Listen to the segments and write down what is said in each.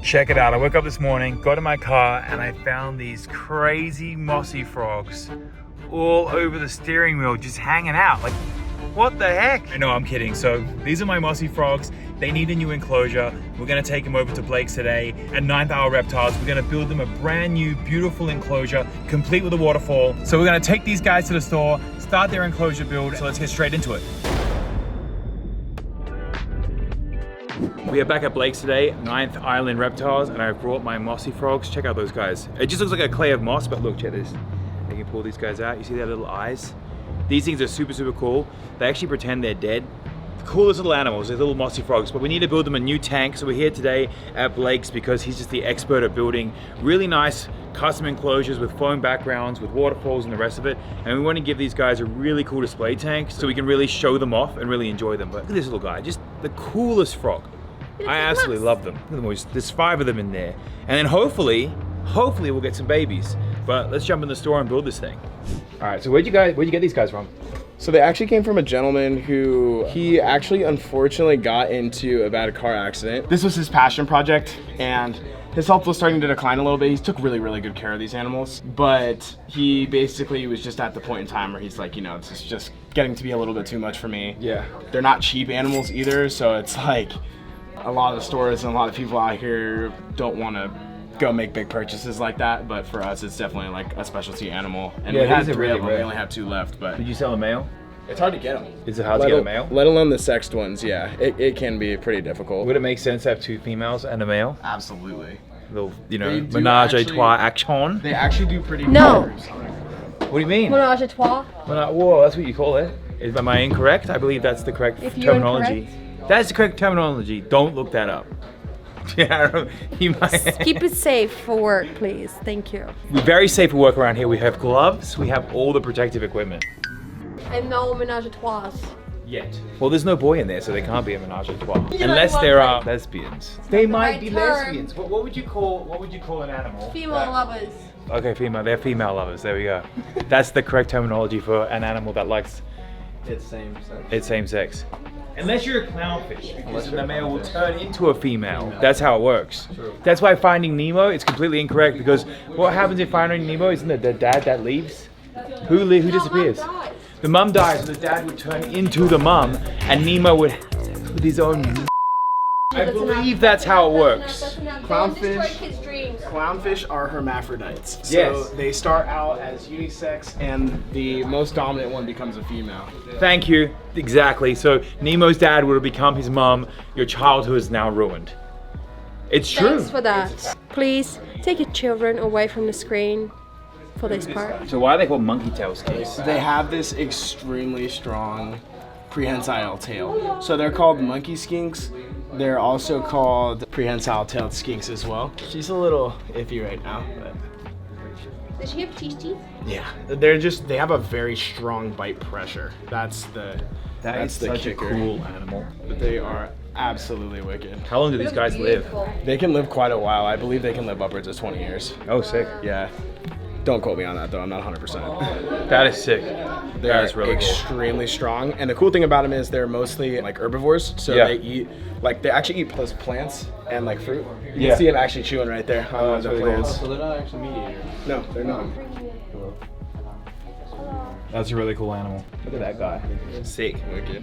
Check it out, I woke up this morning, got in my car, and I found these crazy mossy frogs all over the steering wheel, just hanging out. Like, what the heck? I know, I'm kidding. So these are my mossy frogs. They need a new enclosure. We're gonna take them over to Blake's today. At 9th Hour Reptiles, we're gonna build them a brand new, beautiful enclosure, complete with a waterfall. So we're gonna take these guys to the store, start their enclosure build. So let's get straight into it. We are back at Blake's today, 9th Island Reptiles, and I've brought my mossy frogs. Check out those guys. It just looks like a clay of moss, but look, check this. You can pull these guys out. You see their little eyes? These things are super, super cool. They actually pretend they're dead. The coolest little animals, they're little mossy frogs, but we need to build them a new tank. So we're here today at Blake's because he's just the expert at building really nice custom enclosures with foam backgrounds, with waterfalls and the rest of it. And we want to give these guys a really cool display tank so we can really show them off and really enjoy them. But look at this little guy, just the coolest frog. I absolutely love them. Look at them. There's 5 of them in there. And then hopefully we'll get some babies. But let's jump in the store and build this thing. All right, so where'd you get these guys from? So they actually came from a gentleman who he actually unfortunately got into a bad car accident. This was his passion project and his health was starting to decline a little bit. He took really, really good care of these animals, but he basically was just at the point in time where he's like, you know, it's just getting to be a little bit too much for me. Yeah. They're not cheap animals either, so it's like a lot of the stores and a lot of people out here don't want to go make big purchases like that, but for us it's definitely like a specialty animal. And we had 3 of them, we only have 2 left. But did you sell a male? It's hard to get them. Is it hard to get a male? Let alone the sexed ones, yeah. It can be pretty difficult. Would it make sense to have 2 females and a male? Absolutely. Little, you know, menage a trois action. They actually do pretty No. What do you mean? Menage a trois. Whoa, that's what you call it. Am I incorrect? I believe that's the correct terminology. That's the correct terminology. Don't look that up. Yeah, you might. Keep it safe for work, please. Thank you. We're very safe for work around here. We have gloves. We have all the protective equipment. And no menage a trois. Yet. Well, there's no boy in there, so they can't be a menage a trois. Unless there are lesbians. They might be lesbians. What would you call an animal? Female lovers. Okay, female. They're female lovers. There we go. That's the correct terminology for an animal that likes it's same sex. It's same sex. Unless you're a clownfish, because then the male will turn into a female. That's how it works. True. That's why Finding Nemo, it's completely incorrect, because what happens in Finding Nemo, isn't it the dad that leaves? Who disappears? The mum dies, and the dad would turn into the mum, and Nemo would with his own. I believe that's how it works. Clownfish are hermaphrodites. So yes. They start out as unisex and the most dominant one becomes a female. Thank you. Exactly. So Nemo's dad would have become his mom. Your childhood is now ruined. It's true. Thanks for that. Please take your children away from the screen for this part. So why are they called monkey tail skinks? They have this extremely strong prehensile tail. So they're called monkey skinks. They're also called prehensile tailed skinks as well. She's a little iffy right now, but. Does she have teeth? Yeah, they have a very strong bite pressure. That's the such kicker. A cool animal. But they are absolutely wicked. How long do these guys live? They can live quite a while. I believe they can live upwards of 20 years. Oh, sick. Yeah. Don't quote me on that though, I'm not 100%. That is sick. They're that is really extremely strong. And the cool thing about them is they're mostly like herbivores. So they actually eat those plants and like fruit. You can see them actually chewing right there on the plants. So they're not actually meat eaters? No, they're not. That's a really cool animal. Look at that guy. Sick. Wicked.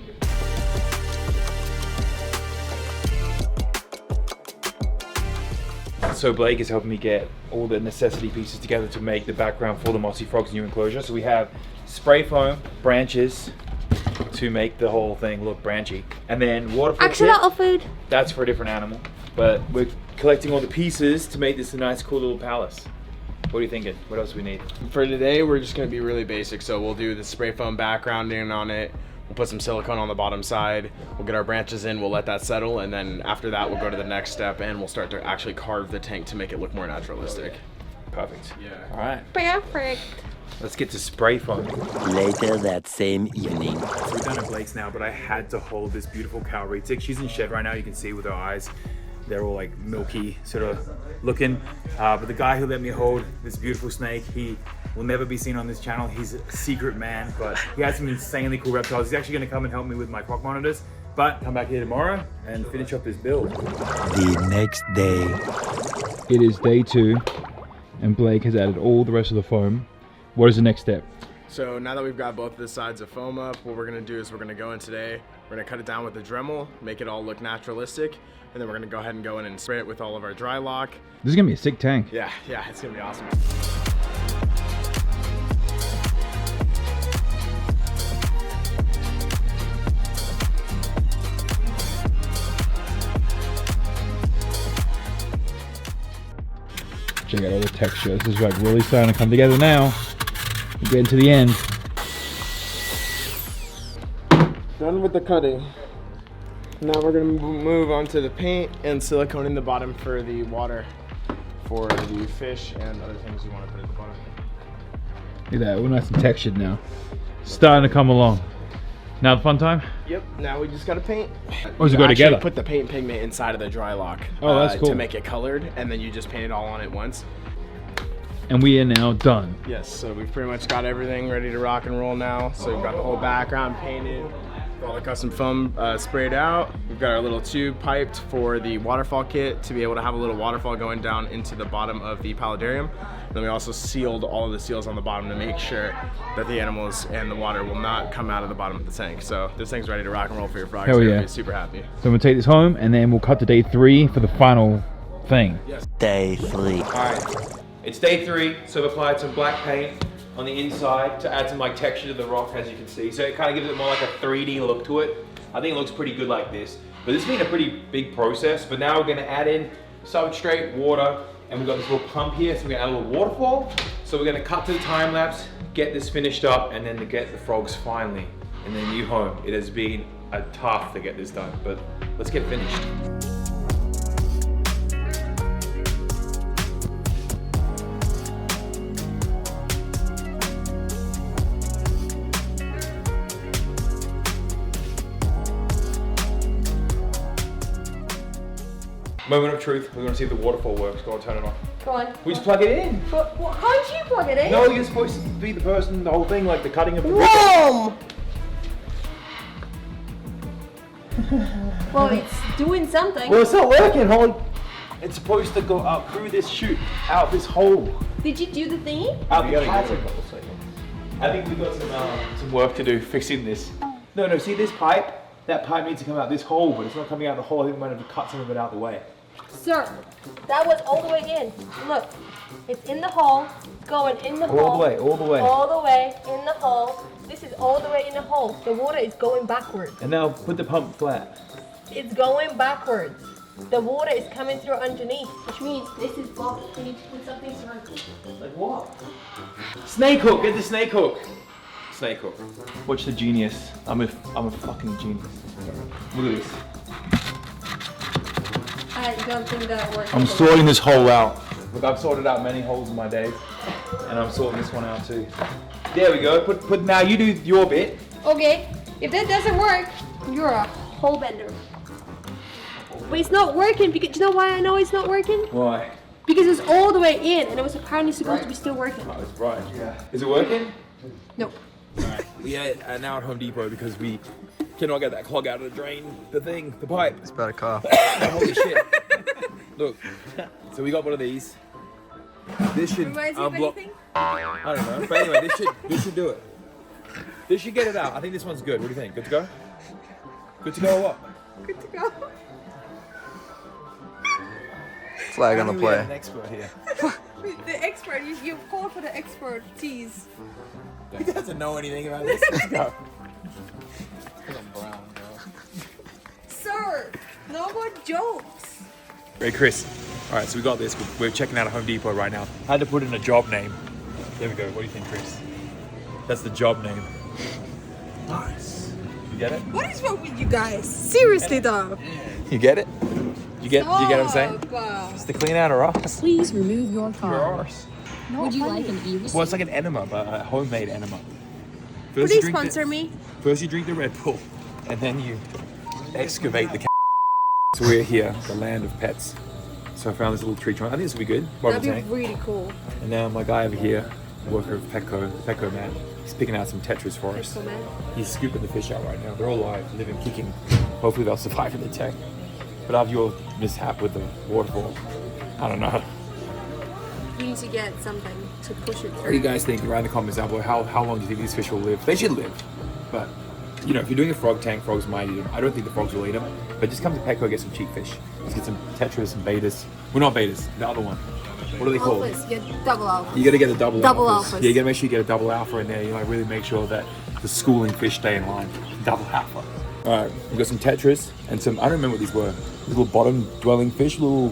So Blake is helping me get all the necessity pieces together to make the background for the Mossy Frogs new enclosure. So we have spray foam, branches to make the whole thing look branchy. And then waterfall Axolotl food. That's for a different animal. But we're collecting all the pieces to make this a nice cool little palace. What are you thinking? What else do we need? For today, we're just gonna be really basic. So we'll do the spray foam background in on it. We'll put some silicone on the bottom side. We'll get our branches in, we'll let that settle, and then after that, we'll go to the next step and we'll start to actually carve the tank to make it look more naturalistic. Perfect. Yeah. All right. Perfect. Let's get to spray foam. Later that same evening. So we're done at Blake's now, but I had to hold this beautiful cow retic. She's in shed right now, you can see with her eyes. They're all like milky sort of looking. But the guy who let me hold this beautiful snake, he will never be seen on this channel. He's a secret man, but he has some insanely cool reptiles. He's actually gonna come and help me with my clock monitors, but come back here tomorrow and finish up his build. The next day. It is day 2, and Blake has added all the rest of the foam. What is the next step? So now that we've got both the sides of foam up, what we're gonna do is we're gonna go in today, we're gonna cut it down with the Dremel, make it all look naturalistic, and then we're gonna go ahead and go in and spray it with all of our dry lock. This is gonna be a sick tank. Yeah, it's gonna be awesome. Check out all the texture. This is like really starting to come together now. We're getting to the end. Done with the cutting. Now we're gonna move on to the paint and siliconing the bottom for the water for the fish and other things you want to put at the bottom. Look at that, we're nice and textured now. Starting to come along. Now the fun time? Yep, now we just gotta paint. Or does it You go actually together? Put the paint pigment inside of the dry lock. Oh, that's cool. To make it colored, and then you just paint it all on at once. And we are now done. Yes, so we've pretty much got everything ready to rock and roll now. So we've got the whole background painted, all the custom foam sprayed out. We've got our little tube piped for the waterfall kit to be able to have a little waterfall going down into the bottom of the Paludarium. Then we also sealed all of the seals on the bottom to make sure that the animals and the water will not come out of the bottom of the tank. So this thing's ready to rock and roll for your frogs. Hell They're yeah. gonna be super happy. So I'm gonna take this home and then we'll cut to day 3 for the final thing. Day 3. Alright, it's day 3, so I've applied some black paint on the inside to add some like texture to the rock, as you can see. So it kind of gives it more like a 3D look to it. I think it looks pretty good like this. But this has been a pretty big process, but now we're gonna add in substrate, water, and we've got this little pump here, so we're gonna add a little waterfall. So we're gonna cut to the time lapse, get this finished up, and then to get the frogs finally in their new home. It has been a tough to get this done, but let's get finished. Moment of truth, we're gonna see if the waterfall works. Go on, turn it on. Go on. We just plug it in. But can't you plug it in? No, you're supposed to be the person, the whole thing, like the cutting of the Whoa! Well, it's doing something. Well, it's not working, Holly. It's supposed to go up through this chute, out this hole. Did you do the thingy? Out the chasm. I think we've got some work to do fixing this. No, see this pipe? That pipe needs to come out this hole, but it's not coming out the hole. I think we might have to cut some of it out the way. Sir, that was all the way in. Look, it's in the hole, going in the hole. All the way. All the way in the hole. This is all the way in the hole. The water is going backwards. And now put the pump flat. It's going backwards. The water is coming through underneath, which means this is blocked. We need to put something circle. Like what? Snake hook, get the snake hook. Snake hook. Watch the genius. I'm a fucking genius. Look at this. I don't think that works. I'm sorting this hole out. Look, I've sorted out many holes in my days, and I'm sorting this one out too. There we go. Put now you do your bit. Okay, if that doesn't work, you're a hole bender. But it's not working because, do you know why I know it's not working? Why? Because it's all the way in and it was apparently supposed to be still working. Oh, it's right. Yeah. Is it working? Nope. We are now at Home Depot because we cannot get that clog out of the drain, the pipe. It's about a car. Holy shit. Look, so we got one of these. This should Reminds you of unblock. anything? I don't know, but anyway, this should do it. This should get it out. I think this one's good. What do you think? Good to go? Good to go or what? Good to go. Flag on the We play. have an expert here. The expert, you've called for the expertise. He doesn't know anything about this. Let's go. Sir, no more jokes. Hey Chris. All right, so we got this. We're checking out a Home Depot right now. I had to put in a job name. There we go. What do you think, Chris? That's the job name. Nice. You get it? What is wrong with you guys? Seriously though. You get it? You get what I'm saying? Stop. It's to clean out our arse. Please remove your Your card. arse. Would you like an e-receipt? Well, it's like an enema, but a homemade enema. First you Please drink sponsor me. First you drink the Red Bull, and then you excavate the So we're here, the land of pets. So I found this little tree trunk. I think this will be good. What I'm That'd saying. be really cool. And now my guy over here, worker of Petco man, he's picking out some tetras for us. Petco man. He's scooping the fish out right now. They're all alive, living, kicking. Hopefully they'll survive in the tank. But after your mishap with the waterfall, I don't know. we need to get something to push it What do through. you guys think? Write in the comments down below. How long do you think these fish will live? They should live, but you know, if you're doing a frog tank, frogs might eat them. I don't think the frogs will eat them, but just come to Petco, get some cheap fish. Let's get some tetras, some betas. Well, not betas, the other one. What are they called? Alphas, get double alphas. You gotta get a double alphas. Yeah, you gotta make sure you get a double alpha in there. You like really make sure that the schooling fish stay in line. Double alpha. All right, we've got some tetras and some, I don't remember what these were. Little bottom dwelling fish, little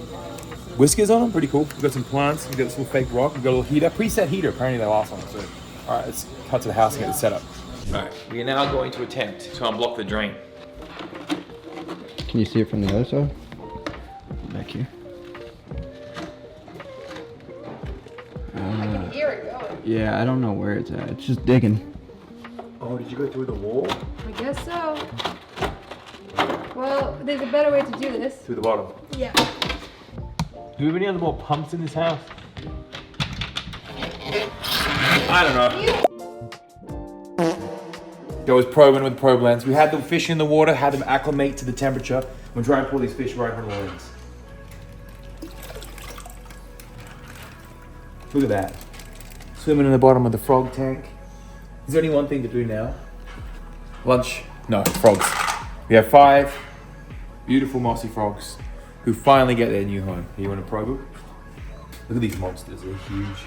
whiskers on them, pretty cool. We've got some plants, we've got this little fake rock, we've got a little heater, preset heater, apparently they last on. So, all right, let's cut to the house and get it set up. All right, we are now going to attempt to unblock the drain. Can you see it from the other side? Back here. I can hear it going. Yeah, I don't know where it's at. It's just digging. Oh, did you go through the wall? I guess so. Well, there's a better way to do this. Through the bottom. Yeah. Do we have any other more pumps in this house? I don't know. There was probing with probe lens. We had the fish in the water, had them acclimate to the temperature. We're trying to pull these fish right from the lens. Look at that. Swimming in the bottom of the frog tank. Is there only one thing to do now? Lunch? No, frogs. We have 5 beautiful mossy frogs who finally get their new home. You want to probe them? Look at these monsters, they're huge.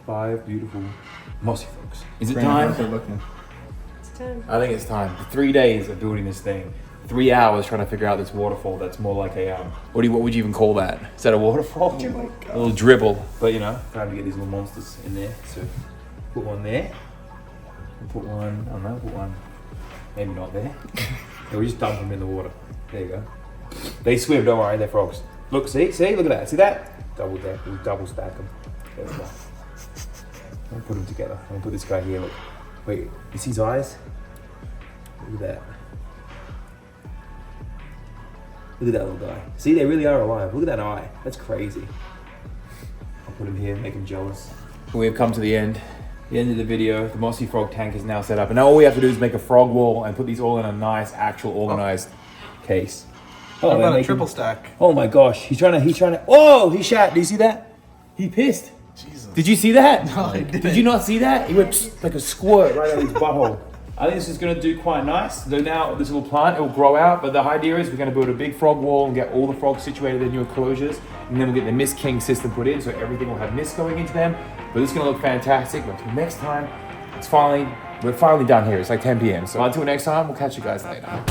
5 beautiful mossy frogs. Is it time? It's time. I think it's time. 3 days of building this thing. 3 hours trying to figure out this waterfall that's more like a, what would you even call that? Is that a waterfall? Oh my God. A little dribble. But you know, time to get these little monsters in there. So put one there. And put one, I don't know, put one, maybe not there. Yeah, we just dump them in the water. There you go. They swim, don't worry, they're frogs. Look, see, look at that, see that? Double deck, we double stack them. There we go. I'll put them together. I'll put this guy here, look. Wait, you see his eyes? Look at that. Look at that little guy. See, they really are alive. Look at that eye. That's crazy. I'll put him here, make him jealous. We have come to the end of the video. The Mossy Frog tank is now set up. And now all we have to do is make a frog wall and put these all in a nice, actual, organized case. Oh, What about a triple stack? Oh my gosh, he's trying to, oh, he shat. Did you see that? He pissed. Jesus. Did you see that? No, I didn't. Did you not see that? He went psst, like a squirt right out of his butthole. I think this is gonna do quite nice. So now this little plant, it will grow out, but the idea is we're gonna build a big frog wall and get all the frogs situated in new enclosures, and then we'll get the mist king system put in, so everything will have mist going into them. But it's gonna look fantastic. But until next time, we're finally done here. It's like 10 p.m. So until next time, we'll catch you guys later.